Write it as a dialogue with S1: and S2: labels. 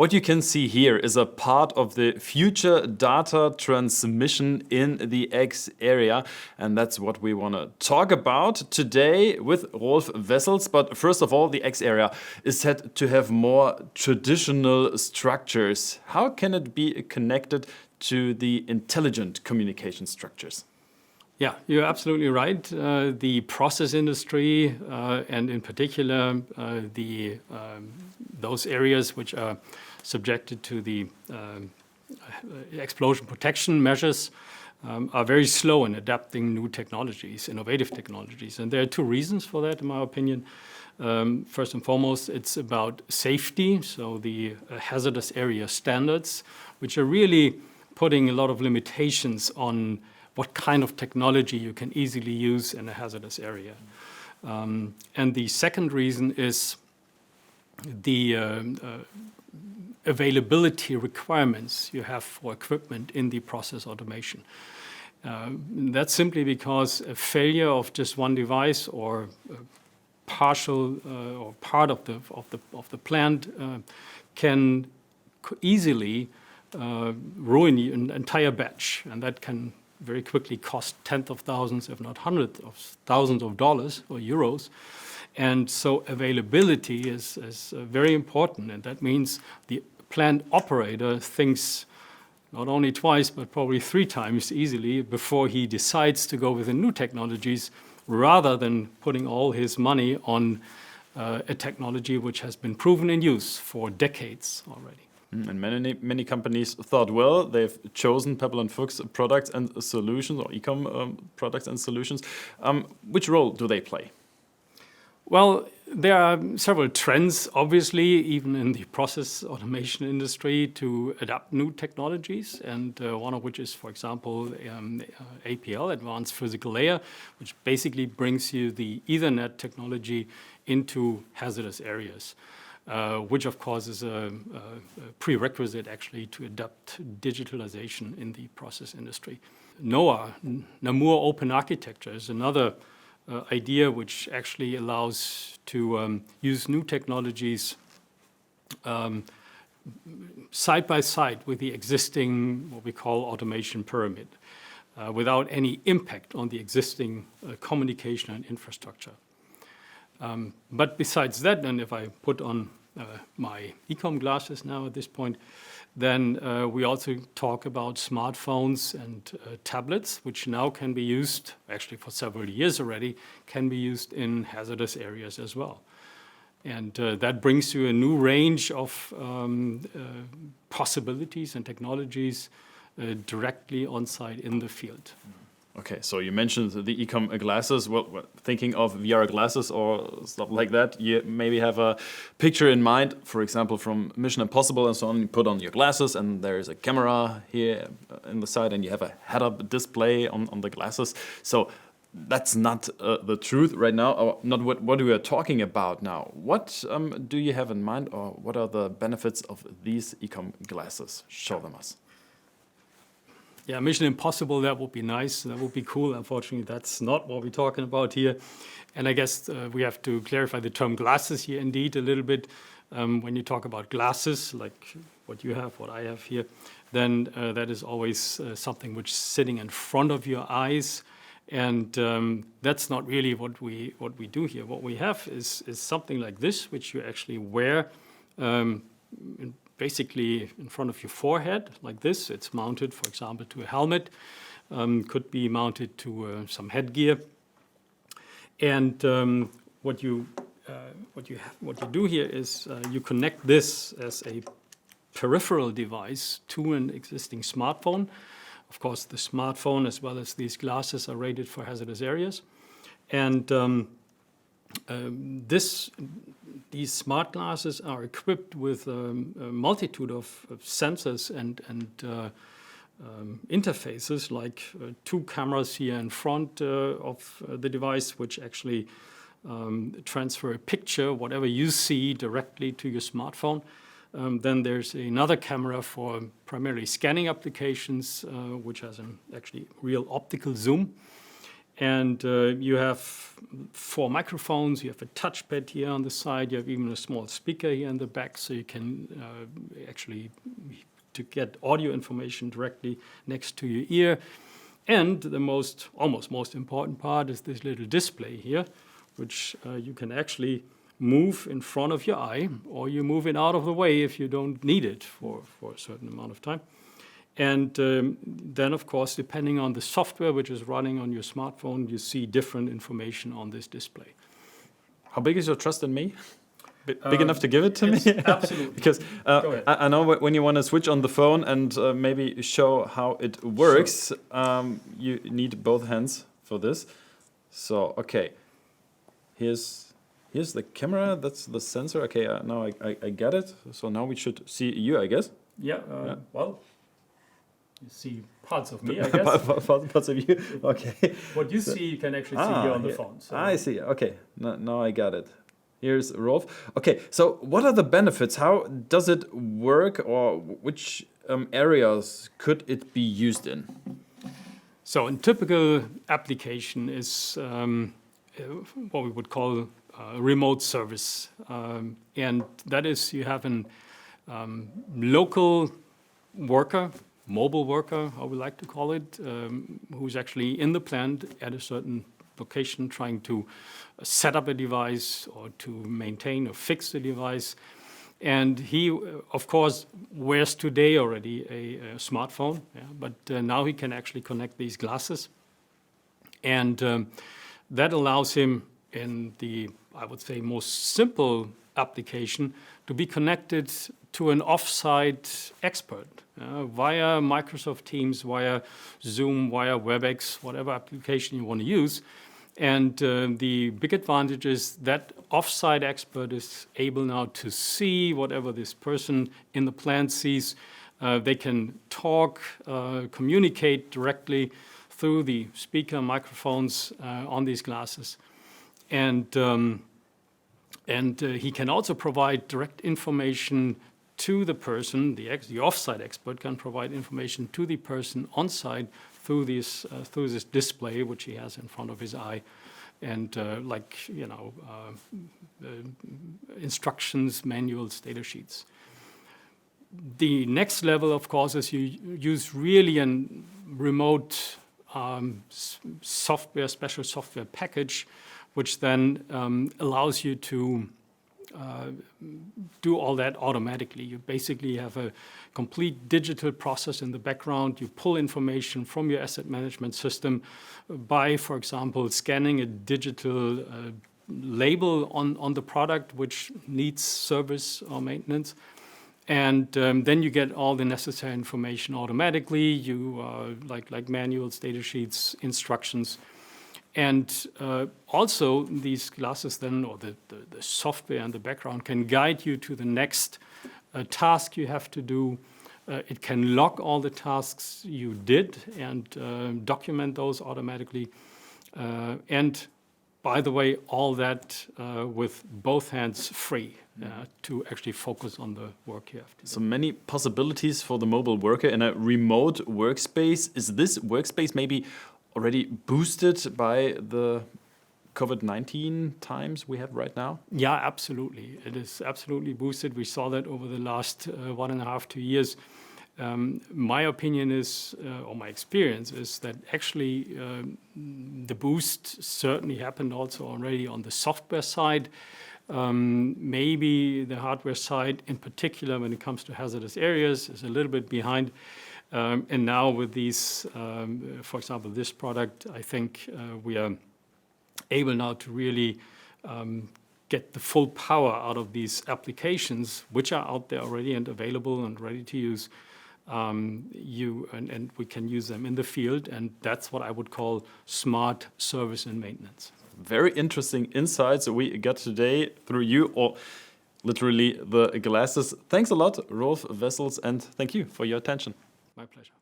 S1: What you can see here is a part of the future data transmission in the X area, and that's what we want to talk about today with Roolf Wessels. But first of all, the X area is said to have more traditional structures. How can it be connected to the intelligent communication structures?
S2: Yeah, you're absolutely right. The process industry, and in particular those areas which are subjected to the explosion protection measures, are very slow in adapting new technologies, innovative technologies. And there are two reasons for that, in my opinion. First and foremost, it's about safety, so the hazardous area standards, which are really putting a lot of limitations on what kind of technology you can easily use in a hazardous area. And the second reason is the availability requirements you have for equipment in the process automation. That's simply because a failure of just one device or partial or part of the plant can easily ruin an entire batch, and that can very quickly cost tens of thousands, if not hundreds of thousands of dollars or euros. And so availability is very important, and that means the plant operator thinks not only twice, but probably 3 times easily before he decides to go with the new technologies, rather than putting all his money on a technology which has been proven in use for decades already.
S1: And many companies thought, well, they've chosen Pepperl+Fuchs products and solutions, or e-com products and solutions. Which role do they play?
S2: Well, there are several trends, obviously, even in the process automation industry, to adapt new technologies, and one of which is, for example, APL, Advanced Physical Layer, which basically brings you the Ethernet technology into hazardous areas. Which of course is a prerequisite actually to adopt digitalization in the process industry. NOAA, Namur Open Architecture, is another idea which actually allows to use new technologies side by side with the existing, what we call automation pyramid, without any impact on the existing communication and infrastructure. But besides that, and if I put on my e-com glasses now at this point, then we also talk about smartphones and tablets, which now can be used, actually for several years already, can be used in hazardous areas as well. And that brings you a new range of possibilities and technologies directly on site in the field.
S1: Okay, so you mentioned the e-com glasses. Well, thinking of VR glasses or stuff like that, you maybe have a picture in mind, for example, from Mission Impossible and so on. You put on your glasses and there's a camera here in the side and you have a head-up display on the glasses. So that's not the truth right now, or not what we are talking about now. What do you have in mind, or what are the benefits of these e-com glasses? Show them us.
S2: Yeah, Mission Impossible, that would be nice, that would be cool. Unfortunately, that's not what we're talking about here. And I guess we have to clarify the term glasses here indeed a little bit. When you talk about glasses, like what you have, what I have here, then that is always something which is sitting in front of your eyes. And that's not really what we do here. What we have is something like this, which you actually wear basically in front of your forehead, like this. It's mounted, for example, to a helmet, could be mounted to some headgear. And what you do here is you connect this as a peripheral device to an existing smartphone. Of course, the smartphone as well as these glasses are rated for hazardous areas. And these smart glasses are equipped with a multitude of sensors and interfaces, like 2 cameras here in front of the device, which actually transfer a picture, whatever you see, directly to your smartphone. Then there's another camera for primarily scanning applications, which has an actually real optical zoom. And you have 4 microphones, you have a touchpad here on the side, you have even a small speaker here in the back, so you can actually to get audio information directly next to your ear. And the almost most important part is this little display here, which you can actually move in front of your eye, or you move it out of the way if you don't need it for a certain amount of time. And then, of course, depending on the software which is running on your smartphone, you see different information on this display.
S1: How big is your trust in me? Big enough to give it to me?
S2: Absolutely.
S1: Because I know when you want to switch on the phone and maybe show how it works, sure. You need both hands for this. So, okay, here's the camera, that's the sensor. Okay, now I get it. So now we should see you, I guess.
S2: Yeah, well, you see parts of me, I guess.
S1: Parts of you, okay.
S2: What you see, you can actually see here on the phone. So.
S1: I see, okay, now I got it. Here's Roolf. Okay, so what are the benefits? How does it work, or which areas could it be used in?
S2: So a typical application is what we would call remote service. And that is, you have a local worker, mobile worker, how we like to call it, who's actually in the plant at a certain location trying to set up a device or to maintain or fix the device. And he, of course, wears today already a smartphone, yeah, but now he can actually connect these glasses. And that allows him in the, I would say, most simple application to be connected to an off-site expert via Microsoft Teams, via Zoom, via WebEx, whatever application you want to use. And the big advantage is that off-site expert is able now to see whatever this person in the plant sees. They can talk, communicate directly through the speaker microphones on these glasses. And he can also provide direct information to the person. The off-site expert can provide information to the person on-site through this display, which he has in front of his eye, and instructions, manuals, data sheets. The next level, of course, is you use really a remote special software package, which then allows you to do all that automatically. You basically have a complete digital process in the background. You pull information from your asset management system by, for example, scanning a digital label on the product which needs service or maintenance. And then you get all the necessary information automatically. You like manuals, data sheets, instructions. And also these glasses then, or the software in the background can guide you to the next task you have to do. It can log all the tasks you did and document those automatically. And by the way, all that with both hands free to actually focus on the work you have to do.
S1: So many possibilities for the mobile worker in a remote workspace. Is this workspace maybe already boosted by the COVID-19 times we have right now?
S2: Yeah, absolutely. It is absolutely boosted. We saw that over the last 1.5 to 2 years. My opinion is, or my experience is that actually the boost certainly happened also already on the software side. Maybe the hardware side, in particular when it comes to hazardous areas, is a little bit behind. And now with these, for example, this product, I think we are able now to really get the full power out of these applications, which are out there already and available and ready to use. And we can use them in the field, and that's what I would call smart service and maintenance.
S1: Very interesting insights we got today through you, or literally the glasses. Thanks a lot, Roolf Wessels, and thank you for your attention.
S2: My pleasure.